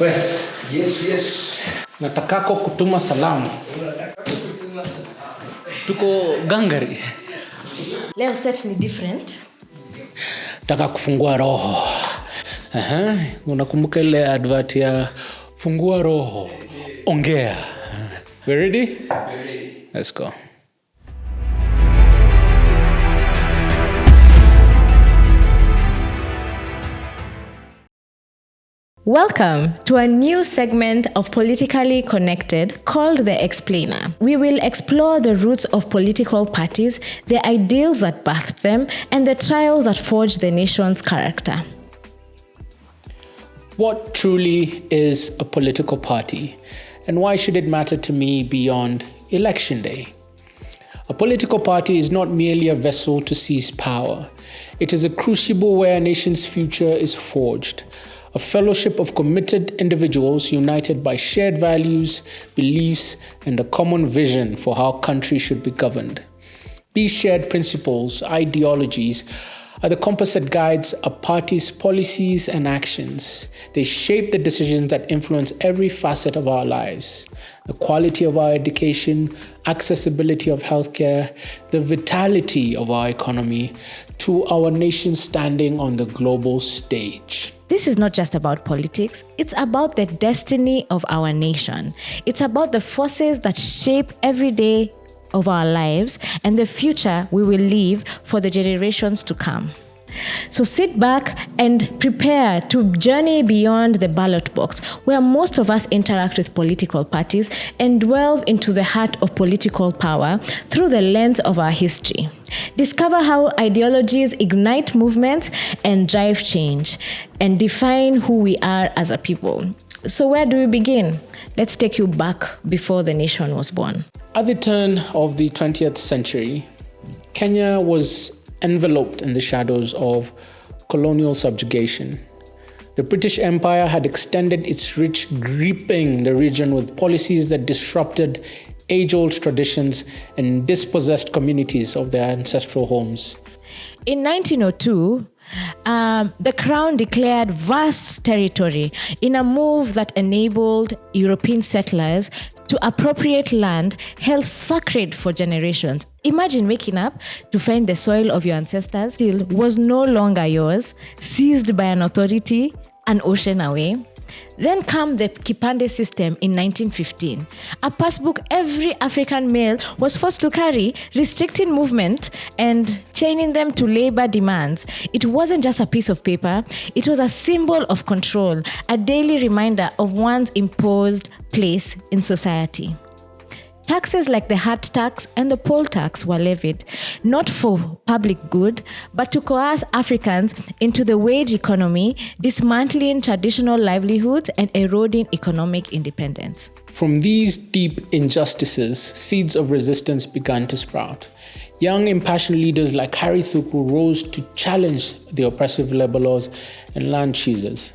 Pues, yes. Natakako kutuma salamu. Tuko gangari. Leo set ni different. Taka kufungua roho. Unakumbuka ile advert ya fungua roho. Ongea. We ready? Let's go. Welcome to a new segment of Politikali Konekted called The Explainer. We will explore the roots of political parties, the ideals that birthed them, and the trials that forged the nation's character. What truly is a political party, and why should it matter to me beyond Election Day? A political party is not merely a vessel to seize power. It is a crucible where a nation's future is forged. A fellowship of committed individuals united by shared values, beliefs, and a common vision for how countries should be governed. These shared principles, ideologies, are the compass that guides a party's policies and actions. They shape the decisions that influence every facet of our lives. The quality of our education, accessibility of healthcare, the vitality of our economy, to our nation's standing on the global stage. This is not just about politics, it's about the destiny of our nation. It's about the forces that shape every day of our lives and the future we will leave for the generations to come. So sit back and prepare to journey beyond the ballot box, where most of us interact with political parties, and delve into the heart of political power through the lens of our history. Discover how ideologies ignite movements and drive change, and define who we are as a people. So where do we begin? Let's take you back before the nation was born. At the turn of the 20th century, Kenya was enveloped in the shadows of colonial subjugation. The British Empire had extended its reach, gripping the region with policies that disrupted age-old traditions and dispossessed communities of their ancestral homes. In 1902, the Crown declared vast territory in a move that enabled European settlers to appropriate land held sacred for generations. Imagine waking up to find the soil of your ancestors still was no longer yours, seized by an authority an ocean away. Then came the Kipande system in 1915, a passbook every African male was forced to carry, restricting movement and chaining them to labor demands. It wasn't just a piece of paper, it was a symbol of control, a daily reminder of one's imposed place in society. Taxes like the hat tax and the poll tax were levied, not for public good, but to coerce Africans into the wage economy, dismantling traditional livelihoods and eroding economic independence. From these deep injustices, seeds of resistance began to sprout. Young, impassioned leaders like Harry Thuku rose to challenge the oppressive labor laws and land seizures.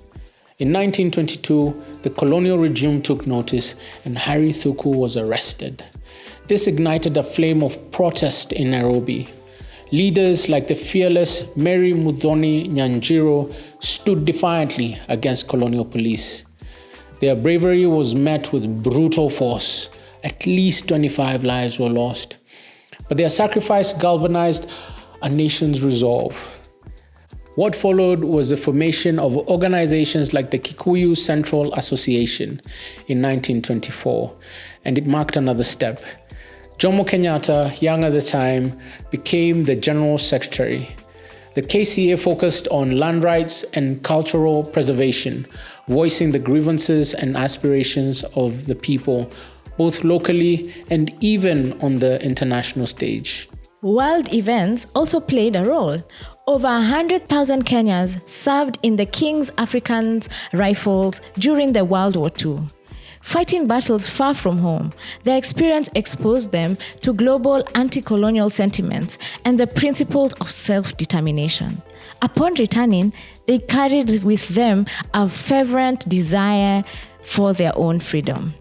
In 1922, the colonial regime took notice and Harry Thuku was arrested. This ignited a flame of protest in Nairobi. Leaders like the fearless Mary Muthoni Nyanjiro stood defiantly against colonial police. Their bravery was met with brutal force. At least 25 lives were lost. But their sacrifice galvanized a nation's resolve. What followed was the formation of organizations like the Kikuyu Central Association in 1924, and it marked another step. Jomo Kenyatta, young at the time, became the General Secretary. The KCA focused on land rights and cultural preservation, voicing the grievances and aspirations of the people, both locally and even on the international stage. World events also played a role. Over 100,000 Kenyans served in the King's African Rifles during the World War II. Fighting battles far from home, their experience exposed them to global anti-colonial sentiments and the principles of self-determination. Upon returning, they carried with them a fervent desire for their own freedom.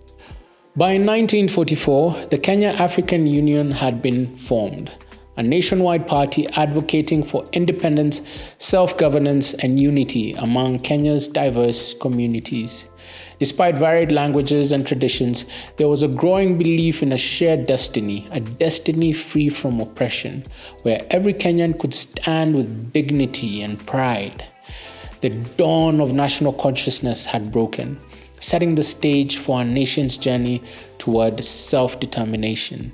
By 1944, the Kenya African Union had been formed, a nationwide party advocating for independence, self-governance, and unity among Kenya's diverse communities. Despite varied languages and traditions, there was a growing belief in a shared destiny, a destiny free from oppression, where every Kenyan could stand with dignity and pride. The dawn of national consciousness had broken, setting the stage for our nation's journey toward self-determination.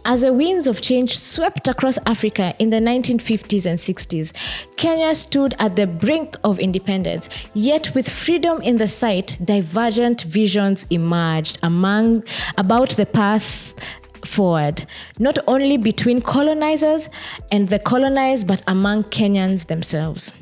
As the winds of change swept across Africa in the 1950s and 60s, Kenya stood at the brink of independence. Yet with freedom in the sight, divergent visions emerged about the path forward, not only between colonizers and the colonized, but among Kenyans themselves.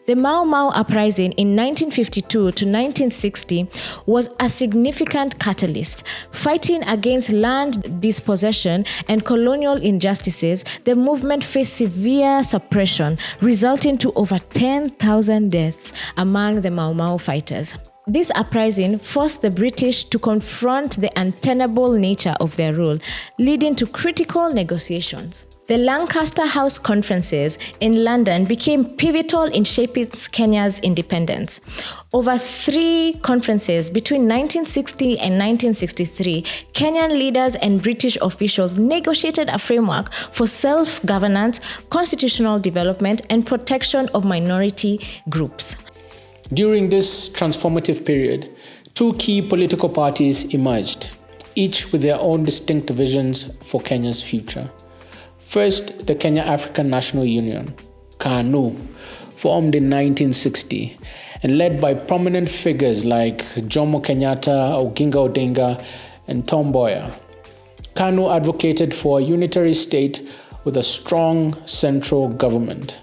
The Mau Mau uprising in 1952 to 1960 was a significant catalyst. Fighting against land dispossession and colonial injustices, the movement faced severe suppression, resulting to over 10,000 deaths among the Mau Mau fighters. This uprising forced the British to confront the untenable nature of their rule, leading to critical negotiations. The Lancaster House Conferences in London became pivotal in shaping Kenya's independence. Over 3 conferences between 1960 and 1963, Kenyan leaders and British officials negotiated a framework for self-governance, constitutional development, and protection of minority groups. During this transformative period, 2 key political parties emerged, each with their own distinct visions for Kenya's future. First, the Kenya African National Union, KANU, formed in 1960 and led by prominent figures like Jomo Kenyatta, Oginga Odinga, and Tom Mboya. KANU advocated for a unitary state with a strong central government.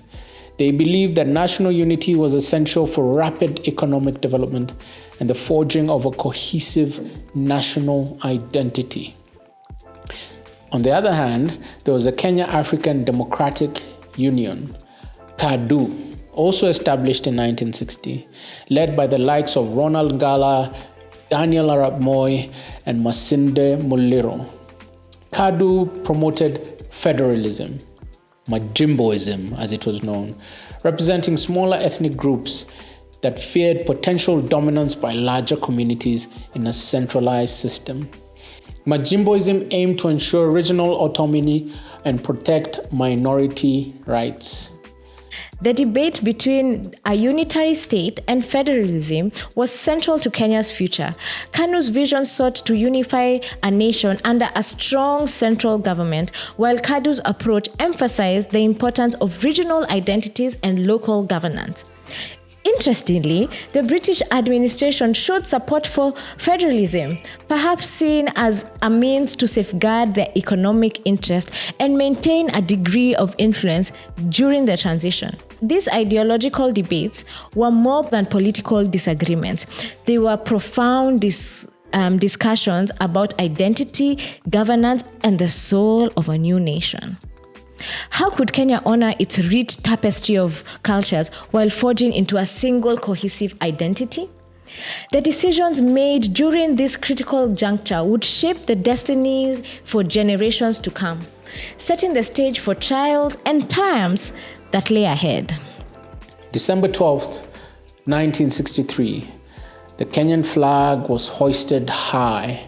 They believed that national unity was essential for rapid economic development and the forging of a cohesive national identity. On the other hand, there was the Kenya African Democratic Union, KADU, also established in 1960, led by the likes of Ronald Ngala, Daniel Arap Moi, and Masinde Muliro. KADU promoted federalism, Majimboism as it was known, representing smaller ethnic groups that feared potential dominance by larger communities in a centralized system. Majimboism aimed to ensure regional autonomy and protect minority rights. The debate between a unitary state and federalism was central to Kenya's future. KANU's vision sought to unify a nation under a strong central government, while KADU's approach emphasized the importance of regional identities and local governance. Interestingly, the British administration showed support for federalism, perhaps seen as a means to safeguard their economic interest and maintain a degree of influence during the transition. These ideological debates were more than political disagreements. They were profound discussions about identity, governance, and the soul of a new nation. How could Kenya honor its rich tapestry of cultures while forging into a single cohesive identity? The decisions made during this critical juncture would shape the destinies for generations to come, setting the stage for trials and triumphs that lay ahead. December 12th, 1963, the Kenyan flag was hoisted high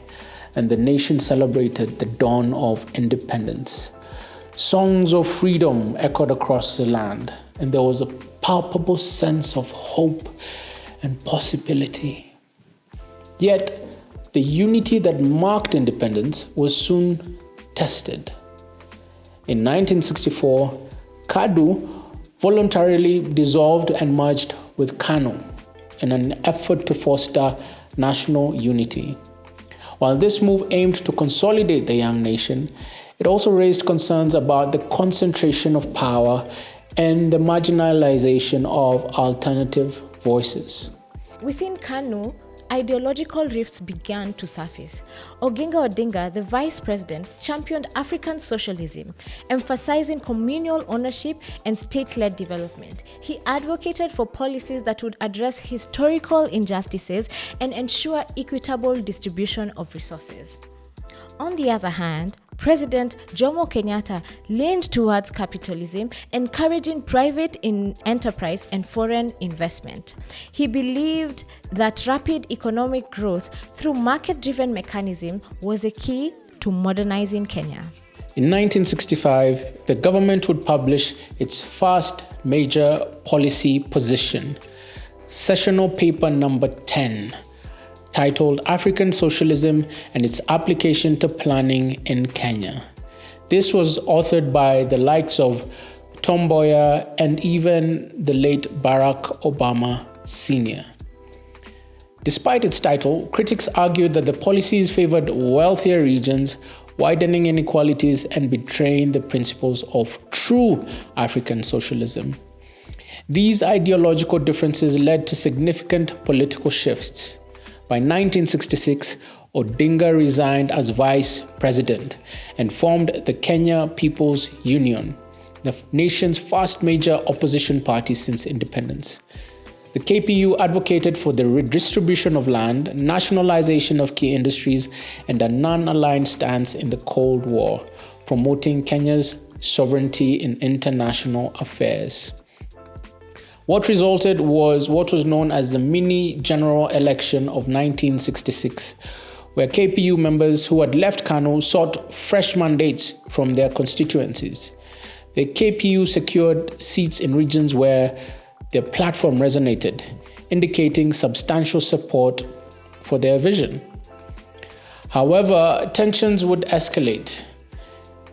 and the nation celebrated the dawn of independence. Songs of freedom echoed across the land, and there was a palpable sense of hope and possibility. Yet, the unity that marked independence was soon tested. In 1964, KADU voluntarily dissolved and merged with KANU in an effort to foster national unity. While this move aimed to consolidate the young nation, it also raised concerns about the concentration of power and the marginalization of alternative voices. Within KANU, ideological rifts began to surface. Oginga Odinga, the vice president, championed African socialism, emphasizing communal ownership and state-led development. He advocated for policies that would address historical injustices and ensure equitable distribution of resources. On the other hand, President Jomo Kenyatta leaned towards capitalism, encouraging private enterprise and foreign investment. He believed that rapid economic growth through market-driven mechanism was a key to modernizing Kenya. In 1965, the government would publish its first major policy position, Sessional Paper Number 10, titled African Socialism and its Application to Planning in Kenya. This was authored by the likes of Tom Mboya and even the late Barack Obama Sr. Despite its title, critics argued that the policies favored wealthier regions, widening inequalities and betraying the principles of true African socialism. These ideological differences led to significant political shifts. By 1966, Odinga resigned as vice president and formed the Kenya People's Union, the nation's first major opposition party since independence. The KPU advocated for the redistribution of land, nationalization of key industries, and a non-aligned stance in the Cold War, promoting Kenya's sovereignty in international affairs. What resulted was what was known as the mini general election of 1966, where KPU members who had left KANU sought fresh mandates from their constituencies. The KPU secured seats in regions where their platform resonated, indicating substantial support for their vision. However, tensions would escalate.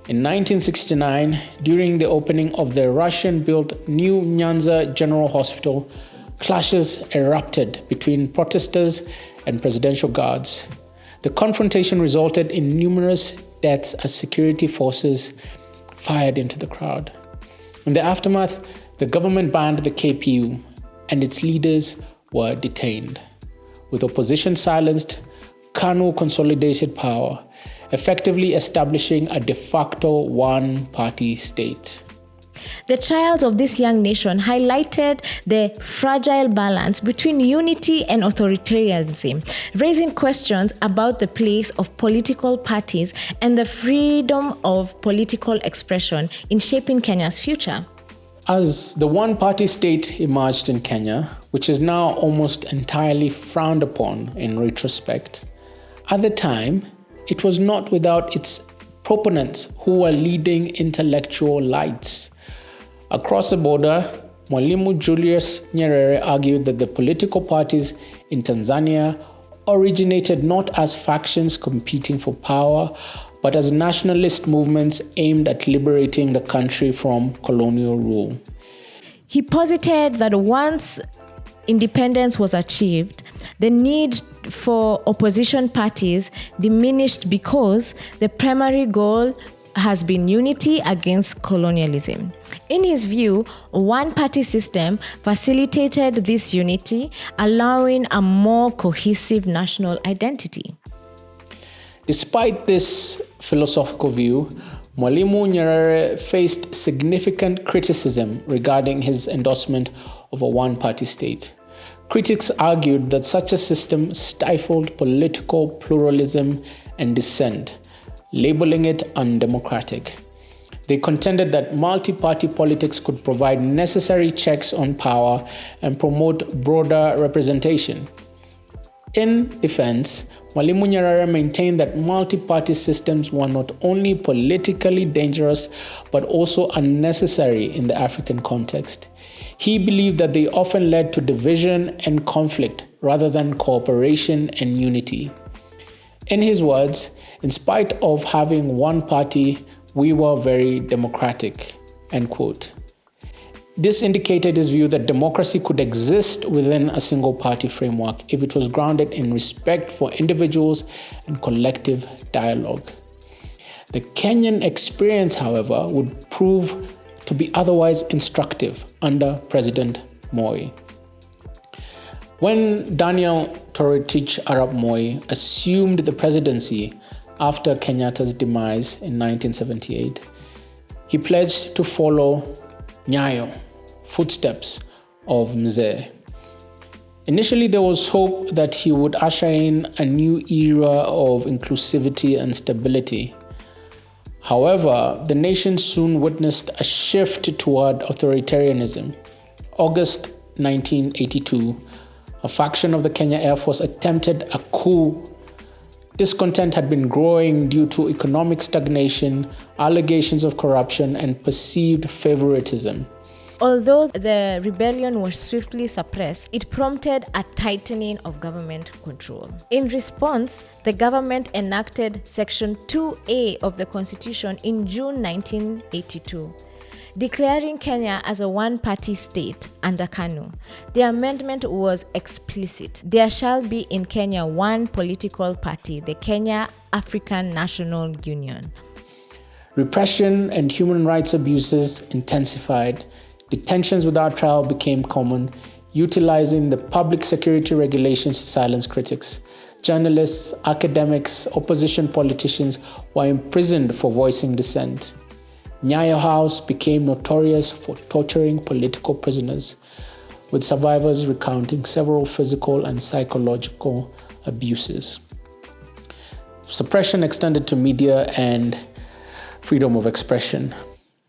In 1969, during the opening of the Russian-built new Nyanza General Hospital, clashes erupted between protesters and presidential guards. The confrontation resulted in numerous deaths as security forces fired into the crowd. In the aftermath, the government banned the KPU and its leaders were detained. With opposition silenced, KANU consolidated power, effectively establishing a de facto one-party state. The trials of this young nation highlighted the fragile balance between unity and authoritarianism, raising questions about the place of political parties and the freedom of political expression in shaping Kenya's future. As the one-party state emerged in Kenya, which is now almost entirely frowned upon in retrospect, at the time, it was not without its proponents who were leading intellectual lights. Across the border, Mwalimu Julius Nyerere argued that the political parties in Tanzania originated not as factions competing for power, but as nationalist movements aimed at liberating the country from colonial rule. He posited that once independence was achieved, the need for opposition parties diminished because the primary goal has been unity against colonialism. In his view, a one-party system facilitated this unity, allowing a more cohesive national identity. Despite this philosophical view, Mwalimu Nyerere faced significant criticism regarding his endorsement of a one-party state. Critics argued that such a system stifled political pluralism and dissent, labeling it undemocratic. They contended that multi-party politics could provide necessary checks on power and promote broader representation. In defense, Mwalimu Nyerere maintained that multi-party systems were not only politically dangerous, but also unnecessary in the African context. He believed that they often led to division and conflict rather than cooperation and unity. In his words, in spite of having one party, we were very democratic, end quote. This indicated his view that democracy could exist within a single party framework if it was grounded in respect for individuals and collective dialogue. The Kenyan experience, however, would prove to be otherwise instructive under President Moi. When Daniel Toroitich Arap Moi assumed the presidency after Kenyatta's demise in 1978, he pledged to follow Nyayo, footsteps of Mzee. Initially, there was hope that he would usher in a new era of inclusivity and stability. However, the nation soon witnessed a shift toward authoritarianism. August 1982, a faction of the Kenya Air Force attempted a coup. Discontent had been growing due to economic stagnation, allegations of corruption, and perceived favoritism. Although the rebellion was swiftly suppressed, it prompted a tightening of government control. In response, the government enacted Section 2A of the Constitution in June 1982, declaring Kenya as a one-party state under KANU. The amendment was explicit. There shall be in Kenya one political party, the Kenya African National Union. Repression and human rights abuses intensified. Detentions without trial became common, utilizing the public security regulations to silence critics. Journalists, academics, opposition politicians were imprisoned for voicing dissent. Nyayo House became notorious for torturing political prisoners, with survivors recounting several physical and psychological abuses. Suppression extended to media and freedom of expression.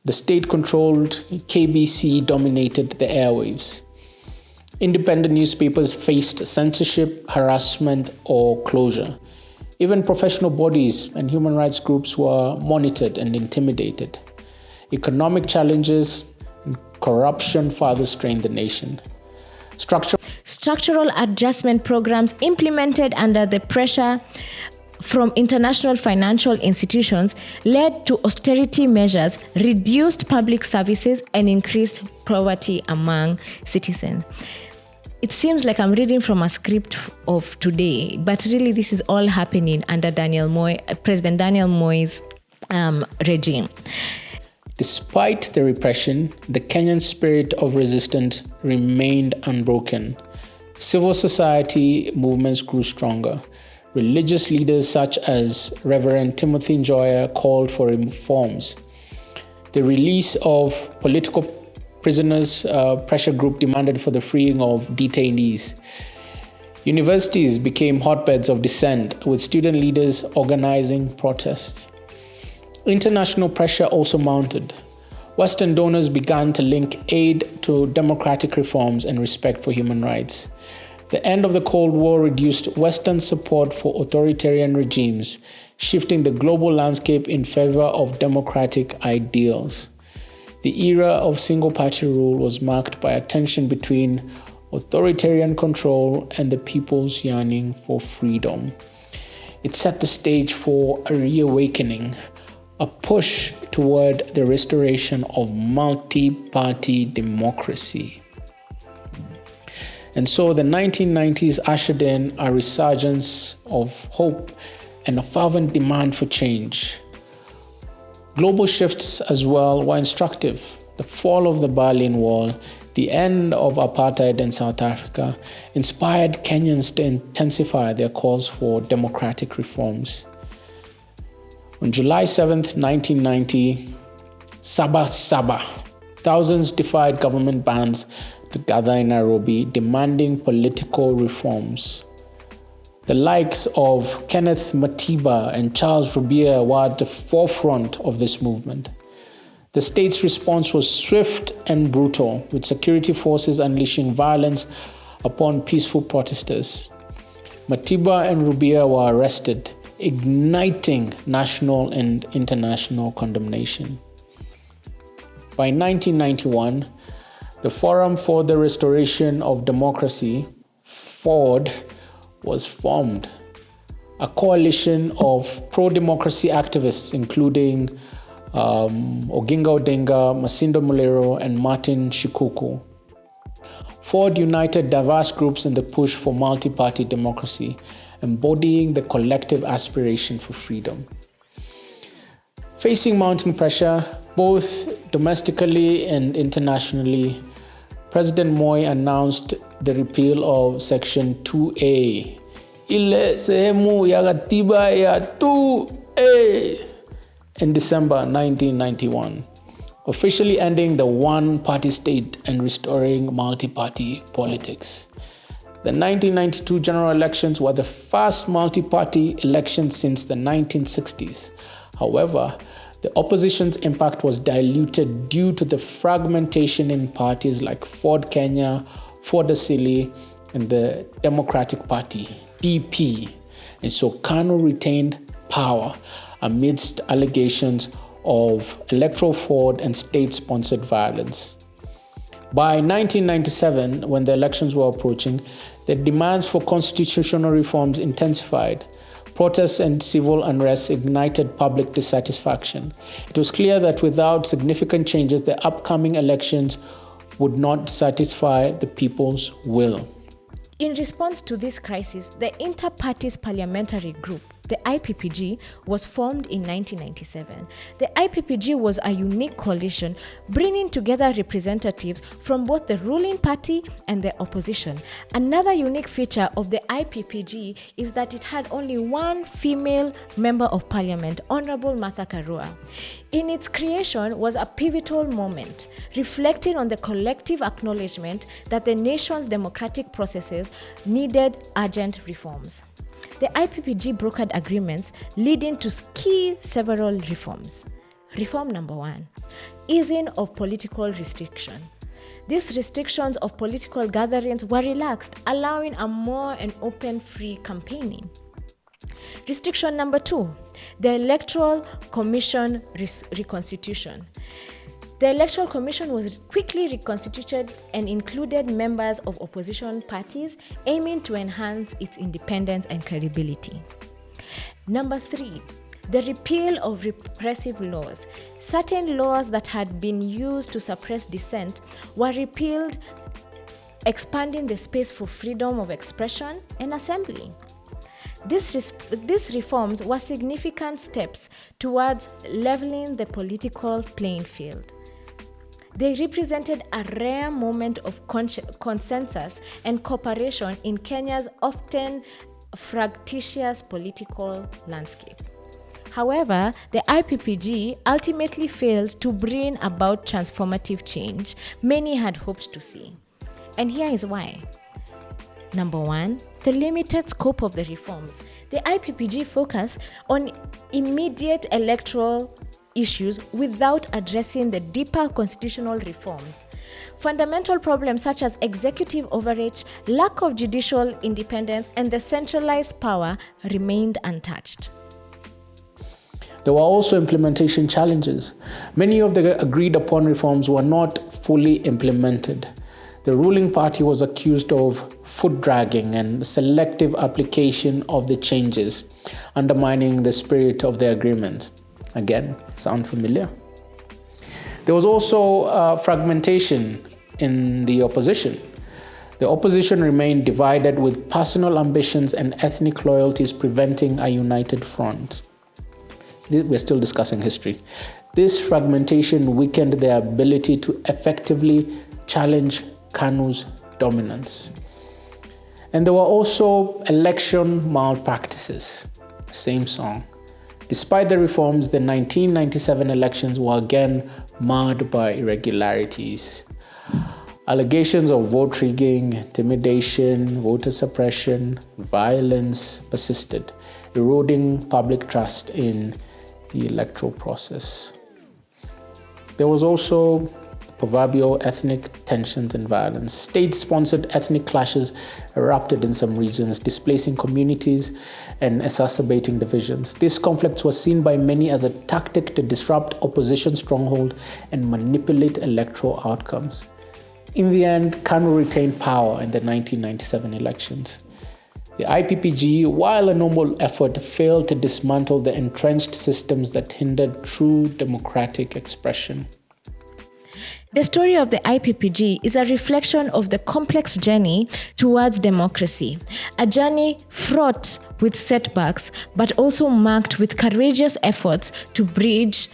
The state-controlled KBC dominated the airwaves. Independent newspapers faced censorship, harassment, or closure. Even professional bodies and human rights groups were monitored and intimidated. Economic challenges and corruption further strained the nation. Structural adjustment programs implemented under the pressure from international financial institutions led to austerity measures, reduced public services, and increased poverty among citizens. It seems like I'm reading from a script of today, but really this is all happening under President Daniel Moi's regime. Despite the repression, the Kenyan spirit of resistance remained unbroken. Civil society movements grew stronger. Religious leaders such as Reverend Timothy Njoya called for reforms. The release of political prisoners pressure group demanded for the freeing of detainees. Universities became hotbeds of dissent, with student leaders organizing protests. International pressure also mounted. Western donors began to link aid to democratic reforms and respect for human rights. The end of the Cold War reduced Western support for authoritarian regimes, shifting the global landscape in favor of democratic ideals. The era of single-party rule was marked by a tension between authoritarian control and the people's yearning for freedom. It set the stage for a reawakening, a push toward the restoration of multi-party democracy. And so the 1990s ushered in a resurgence of hope and a fervent demand for change. Global shifts as well were instructive. The fall of the Berlin Wall, the end of apartheid in South Africa, inspired Kenyans to intensify their calls for democratic reforms. On July 7th, 1990, Saba, thousands defied government bans to gather in Nairobi, demanding political reforms. The likes of Kenneth Matiba and Charles Rubia were at the forefront of this movement. The state's response was swift and brutal, with security forces unleashing violence upon peaceful protesters. Matiba and Rubia were arrested, igniting national and international condemnation. By 1991, the Forum for the Restoration of Democracy, FORD, was formed. A coalition of pro-democracy activists, including Oginga Odinga, Masindo Muliro, and Martin Shikuku. FORD united diverse groups in the push for multi-party democracy, embodying the collective aspiration for freedom. Facing mounting pressure, both domestically and internationally, President Moi announced the repeal of Section 2A. Ile sehemu ya katiba ya 2A in December 1991, officially ending the one-party state and restoring multi-party politics. The 1992 general elections were the first multi-party elections since the 1960s. However, The opposition's impact was diluted due to the fragmentation in parties like Ford Kenya, Ford Asili, and the Democratic Party, DP. And so KANU retained power amidst allegations of electoral fraud and state-sponsored violence. By 1997, when the elections were approaching, the demands for constitutional reforms intensified. Protests and civil unrest ignited public dissatisfaction. It was clear that without significant changes, the upcoming elections would not satisfy the people's will. In response to this crisis, the Inter-Parties Parliamentary Group, the IPPG, was formed in 1997. The IPPG was a unique coalition bringing together representatives from both the ruling party and the opposition. Another unique feature of the IPPG is that it had only one female member of parliament, Honorable Martha Karua. In its creation was a pivotal moment, reflecting on the collective acknowledgement that the nation's democratic processes needed urgent reforms. The IPPG brokered agreements leading to several reforms. Reform number 1, easing of political restriction. These restrictions of political gatherings were relaxed, allowing a more and open, free campaigning. Restriction number 2, the Electoral Commission reconstitution. The Electoral Commission was quickly reconstituted and included members of opposition parties, aiming to enhance its independence and credibility. Number 3, the repeal of repressive laws. Certain laws that had been used to suppress dissent were repealed, expanding the space for freedom of expression and assembly. These reforms were significant steps towards leveling the political playing field. They represented a rare moment of consensus and cooperation in Kenya's often fractious political landscape. However, the IPPG ultimately failed to bring about transformative change many had hoped to see. And here is why. Number 1, the limited scope of the reforms. The IPPG focused on immediate electoral issues without addressing the deeper constitutional reforms. Fundamental problems such as executive overreach, lack of judicial independence, and the centralized power remained untouched. There were also implementation challenges. Many of the agreed upon reforms were not fully implemented. The ruling party was accused of foot dragging and selective application of the changes, undermining the spirit of the agreements. Again, sound familiar? There was also fragmentation in the opposition. The opposition remained divided, with personal ambitions and ethnic loyalties preventing a united front. We're still discussing history. This fragmentation weakened their ability to effectively challenge KANU's dominance. And there were also election malpractices. Same song. Despite the reforms, the 1997 elections were again marred by irregularities. Allegations of vote rigging, intimidation, voter suppression, violence persisted, eroding public trust in the electoral process. There was also proverbial ethnic tensions and violence. State-sponsored ethnic clashes erupted in some regions, displacing communities and exacerbating divisions. These conflicts were seen by many as a tactic to disrupt opposition stronghold and manipulate electoral outcomes. In the end, KANU retained power in the 1997 elections. The IPPG, while a noble effort, failed to dismantle the entrenched systems that hindered true democratic expression. The story of the IPPG is a reflection of the complex journey towards democracy, a journey fraught with setbacks, but also marked with courageous efforts to bridge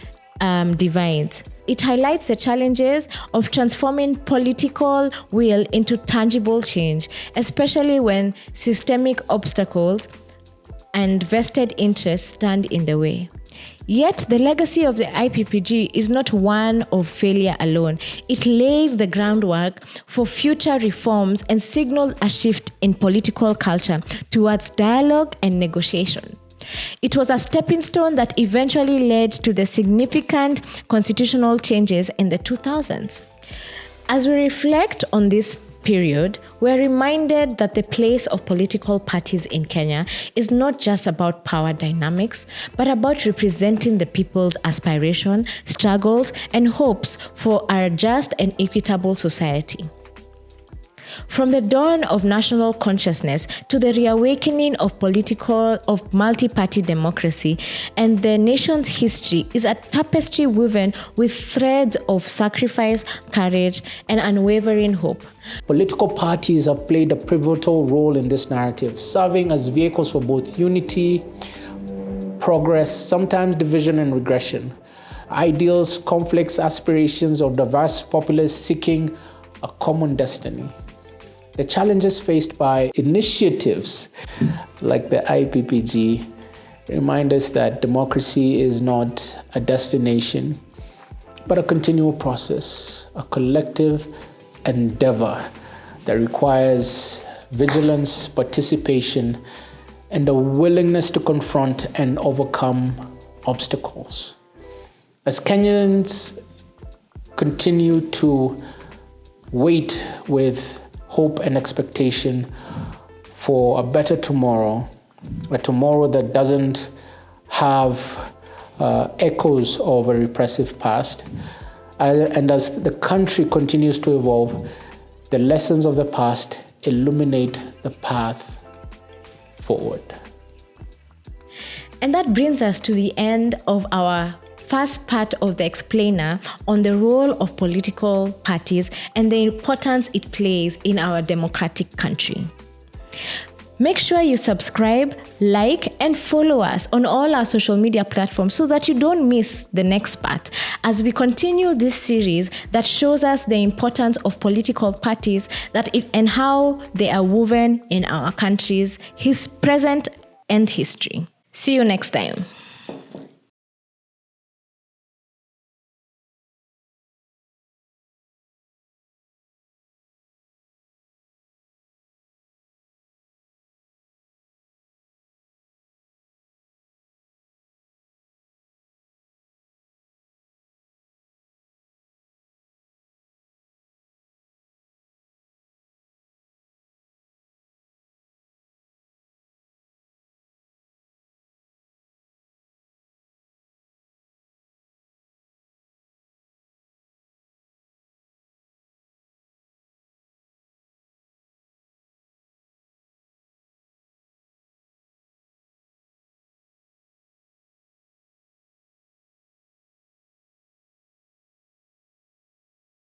divides. It highlights the challenges of transforming political will into tangible change, especially when systemic obstacles and vested interests stand in the way. Yet, the legacy of the IPPG is not one of failure alone. It laid the groundwork for future reforms and signaled a shift in political culture towards dialogue and negotiation. It was a stepping stone that eventually led to the significant constitutional changes in the 2000s. As we reflect on this period, we're reminded that the place of political parties in Kenya is not just about power dynamics, but about representing the people's aspiration, struggles, and hopes for a just and equitable society. From the dawn of national consciousness to the reawakening of multi-party democracy, and the nation's history is a tapestry woven with threads of sacrifice, courage, and unwavering hope. Political parties have played a pivotal role in this narrative, serving as vehicles for both unity, progress, sometimes division and regression. Ideals, conflicts, aspirations of diverse populace seeking a common destiny. The challenges faced by initiatives like the IPPG remind us that democracy is not a destination, but a continual process, a collective endeavor that requires vigilance, participation, and a willingness to confront and overcome obstacles. As Kenyans continue to wait with hope and expectation for a better tomorrow, a tomorrow that doesn't have echoes of a repressive past. And as the country continues to evolve, the lessons of the past illuminate the path forward. And that brings us to the end of our first part of the explainer on the role of political parties and the importance it plays in our democratic country. Make sure you subscribe, like, and follow us on all our social media platforms so that you don't miss the next part as we continue this series that shows us the importance of political parties and how they are woven in our country's present and history. See you next time.